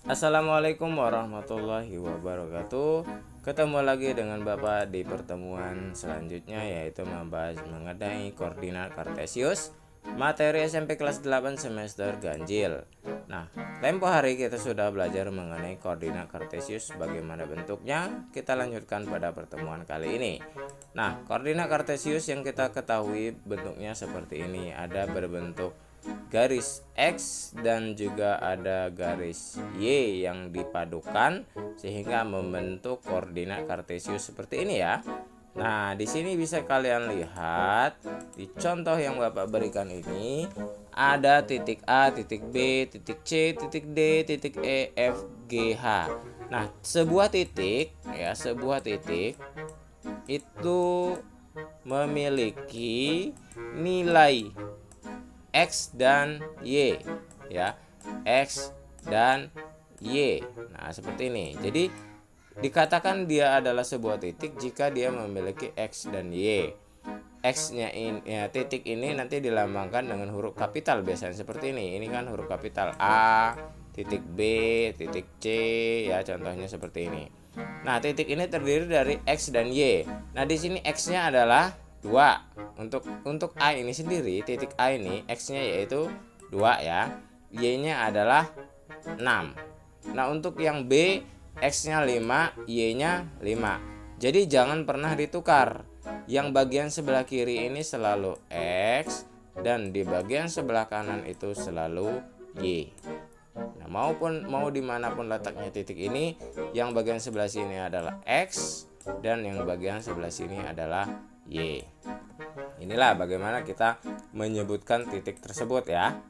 Assalamualaikum warahmatullahi wabarakatuh. Ketemu lagi dengan Bapak di pertemuan selanjutnya, yaitu membahas mengenai koordinat kartesius, materi SMP kelas 8 semester ganjil. Nah, tempo hari kita sudah belajar mengenai koordinat kartesius, bagaimana bentuknya. Kita lanjutkan pada pertemuan kali ini. Nah, koordinat kartesius yang kita ketahui bentuknya seperti ini. Ada berbentuk garis X dan juga ada garis Y yang dipadukan sehingga membentuk koordinat kartesius seperti ini ya. Nah, di sini bisa kalian lihat di contoh yang Bapak berikan ini ada titik A, titik B, titik C, titik D, titik E, F, G, H. Nah, sebuah titik itu memiliki nilai X dan Y ya, X dan Y. Nah, seperti ini. Jadi dikatakan dia adalah sebuah titik jika dia memiliki X dan Y. X-nya ini ya, titik ini nanti dilambangkan dengan huruf kapital biasanya seperti ini. Ini kan huruf kapital A, titik B, titik C ya, contohnya seperti ini. Nah, titik ini terdiri dari X dan Y. Nah, di sini X-nya adalah 2. Untuk A ini sendiri, titik A ini X-nya yaitu 2 ya. Y-nya adalah 6. Nah, untuk yang B, X-nya 5, Y-nya 5. Jadi jangan pernah ditukar. Yang bagian sebelah kiri ini selalu X dan di bagian sebelah kanan itu selalu Y. Nah, mau dimanapun letaknya titik ini, yang bagian sebelah sini adalah X dan yang bagian sebelah sini adalah Y. Inilah bagaimana kita menyebutkan titik tersebut ya.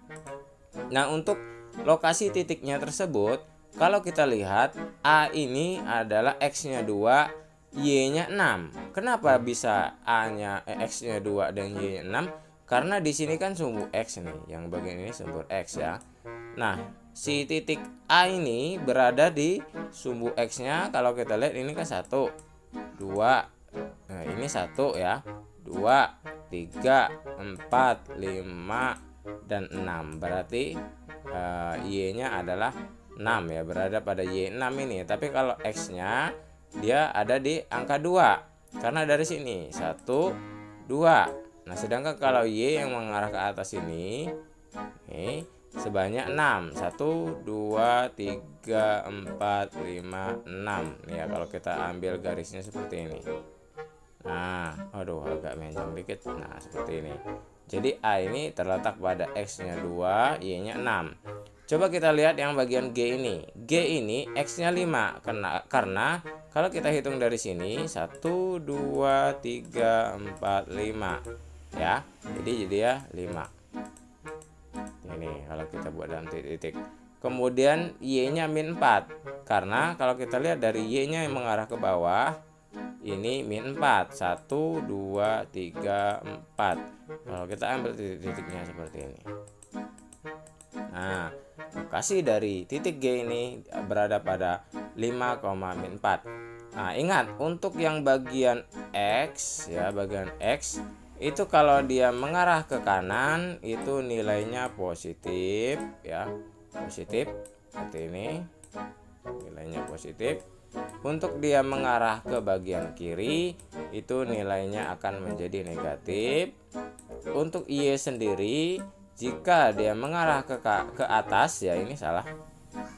Nah, untuk lokasi titiknya tersebut, kalau kita lihat A ini adalah X-nya 2, Y-nya 6. Kenapa bisa A-nya X-nya 2 dan Y-nya 6? Karena di sini kan sumbu X nih, yang bagian ini sumbu X ya. Nah, si titik A ini berada di sumbu X-nya. Kalau kita lihat ini kan 1, 2. Nah, ini 1 ya. 2, 3, 4, 5 dan 6. Berarti Y-nya adalah 6 ya, berada pada Y6 ini. Tapi kalau X-nya dia ada di angka 2. Karena dari sini 1, 2. Nah, sedangkan kalau Y yang mengarah ke atas ini sebanyak 6. 1, 2, 3, 4, 5, 6. Ya, kalau kita ambil garisnya seperti ini. Nah, aduh agak mencong dikit. Nah, seperti ini. Jadi A ini terletak pada X-nya 2, Y-nya 6. Coba kita lihat yang bagian G ini. G ini X-nya 5. Karena kalau kita hitung dari sini 1, 2, 3, 4, 5. Ya, jadi dia 5. Ini kalau kita buat dalam titik. Kemudian Y-nya min 4. Karena kalau kita lihat dari Y-nya yang mengarah ke bawah, ini min 4. 1, 2, 3, 4. Kalau kita ambil titik-titiknya seperti ini. Nah, lokasi dari titik G ini berada pada 5, min 4. Nah, ingat untuk yang bagian X ya, bagian X itu kalau dia mengarah ke kanan itu nilainya positif ya, positif seperti ini, nilainya positif. Untuk dia mengarah ke bagian kiri itu nilainya akan menjadi negatif. Untuk Y sendiri jika dia mengarah ke atas ya, ini salah,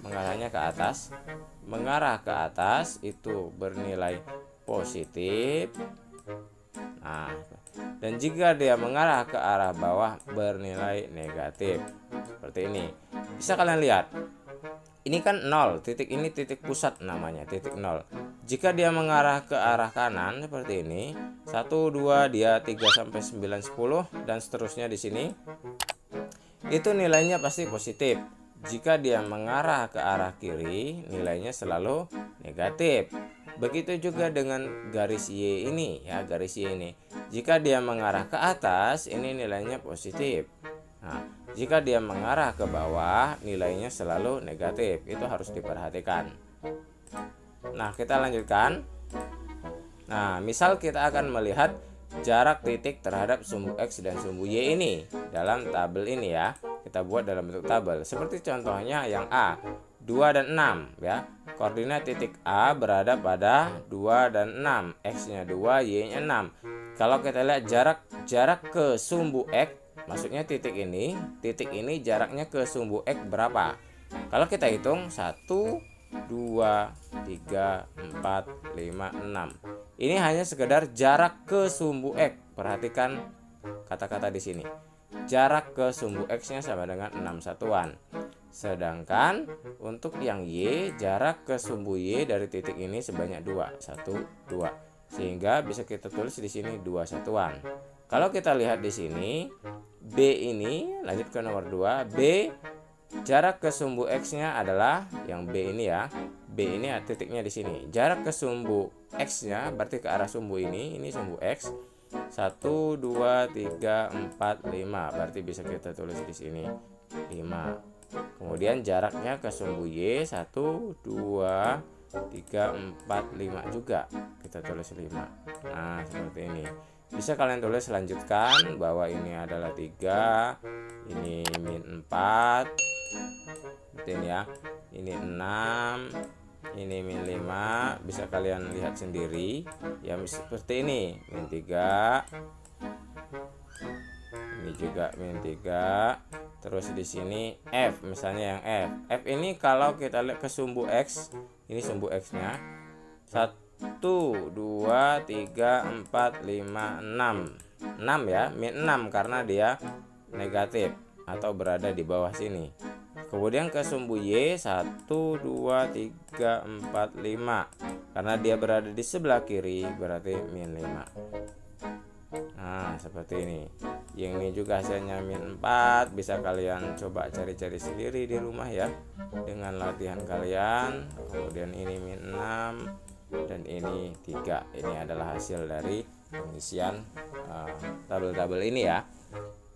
mengarahnya ke atas, mengarah ke atas itu bernilai positif. Nah, dan jika dia mengarah ke arah bawah bernilai negatif. Seperti ini. Bisa kalian lihat. Ini kan 0, titik ini titik pusat namanya, titik 0. Jika dia mengarah ke arah kanan seperti ini, 1, 2, dia 3 sampai 9, 10 dan seterusnya di sini. Itu nilainya pasti positif. Jika dia mengarah ke arah kiri, nilainya selalu negatif. Begitu juga dengan garis Y ini ya, garis Y ini. Jika dia mengarah ke atas, ini nilainya positif. Nah, jika dia mengarah ke bawah, nilainya selalu negatif. Itu harus diperhatikan. Nah, kita lanjutkan. Nah, misal kita akan melihat jarak titik terhadap sumbu X dan sumbu Y ini dalam tabel ini ya. Kita buat dalam bentuk tabel. Seperti contohnya yang A, 2 dan 6 ya. Koordinat titik A berada pada 2 dan 6. X-nya 2, Y-nya 6. Kalau kita lihat jarak ke sumbu X, maksudnya titik ini jaraknya ke sumbu X berapa? Kalau kita hitung 1, 2, 3, 4, 5, 6. Ini hanya sekedar jarak ke sumbu X. Perhatikan kata-kata di sini. Jarak ke sumbu X-nya sama dengan 6 satuan. Sedangkan untuk yang Y, jarak ke sumbu Y dari titik ini sebanyak 2, 1, 2. Sehingga bisa kita tulis di sini 2 satuan. Kalau kita lihat di sini, B ini, lanjut ke nomor 2, B jarak ke sumbu X-nya adalah yang B ini ya. B ini titiknya di sini. Jarak ke sumbu X-nya berarti ke arah sumbu ini sumbu X. 1, 2, 3, 4, 5. Berarti bisa kita tulis di sini 5. Kemudian jaraknya ke sumbu Y 1, 2, 3, 4, 5 juga. Kita tulis 5. Nah, seperti ini. Bisa kalian tulis lanjutkan bahwa ini adalah 3, ini min 4. Seperti ini ya. Ini 6, ini min 5. Bisa kalian lihat sendiri ya, seperti ini min 3, ini juga min 3. Terus di sini F, misalnya yang F ini kalau kita lihat ke sumbu X, ini sumbu X-nya 1, 2, 3, 4, 5, 6 ya, min 6 karena dia negatif atau berada di bawah sini. Kemudian ke sumbu Y 1, 2, 3, 4, 5 karena dia berada di sebelah kiri berarti min 5. Nah, seperti ini. Yang ini juga hasilnya min 4. Bisa kalian coba cari-cari sendiri di rumah ya, dengan latihan kalian. Kemudian ini min 6 dan ini 3. Ini adalah hasil dari pengisian tabel-tabel ini ya.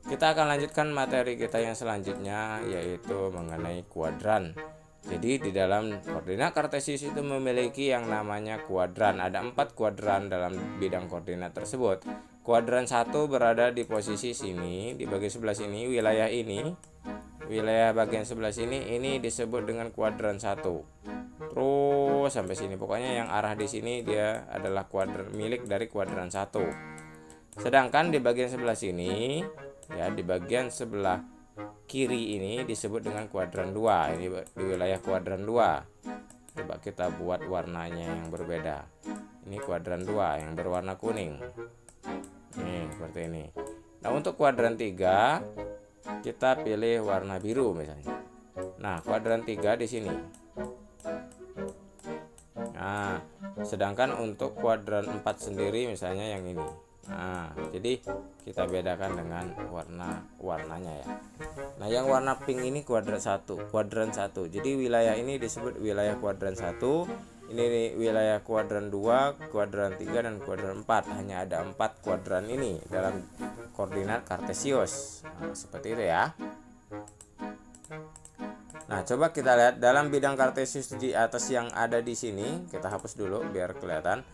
Kita akan lanjutkan materi kita yang selanjutnya, yaitu mengenai kuadran. Jadi di dalam koordinat kartesius itu memiliki yang namanya kuadran. Ada 4 kuadran dalam bidang koordinat tersebut. Kuadran 1 berada di posisi sini, di bagian sebelah sini, wilayah ini. Wilayah bagian sebelah sini ini disebut dengan kuadran 1. Terus sampai sini, pokoknya yang arah di sini dia adalah kuadran milik dari kuadran 1. Sedangkan di bagian sebelah sini ya, di bagian sebelah kiri ini disebut dengan kuadran 2. Ini di wilayah kuadran 2. Coba kita buat warnanya yang berbeda. Ini kuadran 2 yang berwarna kuning. Nih, seperti ini. Nah, untuk kuadran 3 kita pilih warna biru misalnya. Nah, kuadran 3 di sini. Nah, sedangkan untuk kuadran 4 sendiri misalnya yang ini. Nah, jadi kita bedakan dengan warnanya ya. Nah, yang warna pink ini kuadran 1. Jadi wilayah ini disebut wilayah kuadran 1. Ini wilayah kuadran 2, kuadran 3 dan kuadran 4. Hanya ada 4 kuadran ini dalam koordinat kartesius. Nah, seperti itu ya. Nah, coba kita lihat dalam bidang kartesius di atas yang ada di sini. Kita hapus dulu biar kelihatan.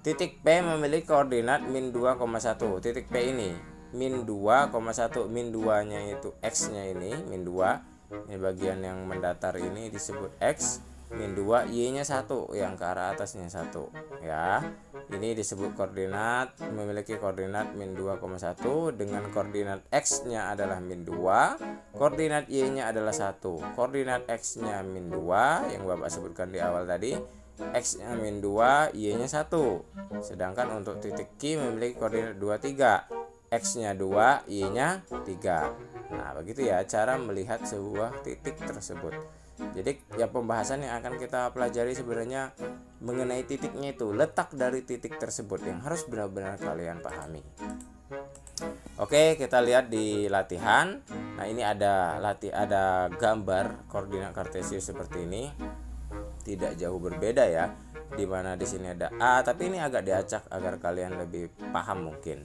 Titik P memiliki koordinat min 2,1. Titik P ini min 2,1. Min 2-nya itu X-nya ini min 2. Ini bagian yang mendatar ini disebut X. Min 2, Y-nya 1, yang ke arah atasnya 1 ya. Ini disebut koordinat, memiliki koordinat min 2,1 dengan koordinat X-nya adalah min 2, koordinat Y-nya adalah 1. Koordinat X-nya min 2 yang Bapak sebutkan di awal tadi, X-nya min 2, Y-nya 1. Sedangkan untuk titik Q memiliki koordinat 2, 3. X-nya 2, Y-nya 3. Nah, begitu ya cara melihat sebuah titik tersebut. Jadi ya, pembahasan yang akan kita pelajari sebenarnya mengenai titiknya itu, letak dari titik tersebut yang harus benar-benar kalian pahami. Oke, kita lihat di latihan. Nah, ini ada gambar koordinat kartesius seperti ini. Tidak jauh berbeda ya. Dimana di sini ada A, tapi ini agak diacak agar kalian lebih paham mungkin.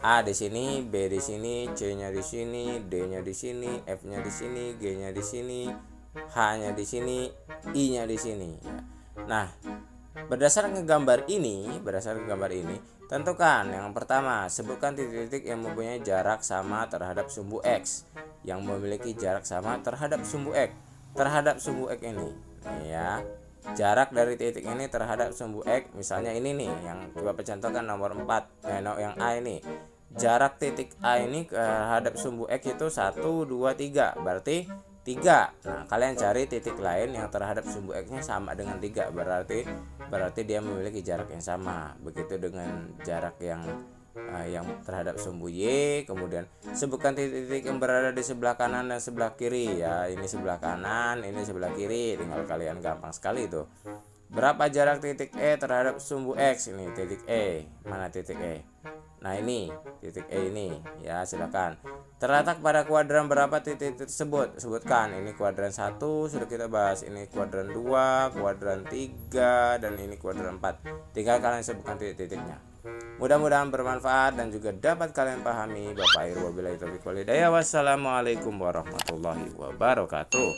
A di sini, B di sini, C-nya di sini, D-nya di sini, F-nya di sini, G-nya di sini, H-nya di sini, I-nya di sini. Nah, berdasarkan gambar ini, tentukan yang pertama, sebutkan titik-titik yang mempunyai jarak sama terhadap sumbu X, yang memiliki jarak sama terhadap sumbu X. Terhadap sumbu X ini. nih ya. Jarak dari titik ini terhadap sumbu X, misalnya ini nih yang Bapak contohkan nomor 4, yang A ini. Jarak titik A ini terhadap sumbu X itu 1, 2, 3, berarti 3. Nah, kalian cari titik lain yang terhadap sumbu X-nya sama dengan 3, berarti dia memiliki jarak yang sama. Begitu dengan jarak yang terhadap sumbu Y. Kemudian sebutkan titik-titik yang berada di sebelah kanan dan sebelah kiri ya. Ini sebelah kanan, ini sebelah kiri. Tinggal kalian gampang sekali itu. Berapa jarak titik E terhadap sumbu X? Ini titik E. Mana titik E? Nah, ini titik E ini ya, silakan. Terletak pada kuadran berapa titik tersebut? Sebutkan. Ini kuadran 1 sudah kita bahas. Ini kuadran 2, kuadran 3, dan ini kuadran 4. Tinggal kalian sebutkan titik-titiknya. Mudah-mudahan bermanfaat dan juga dapat kalian pahami. Bapak Irwa, wabillahi taufiq wal hidayah. Wassalamualaikum warahmatullahi wabarakatuh.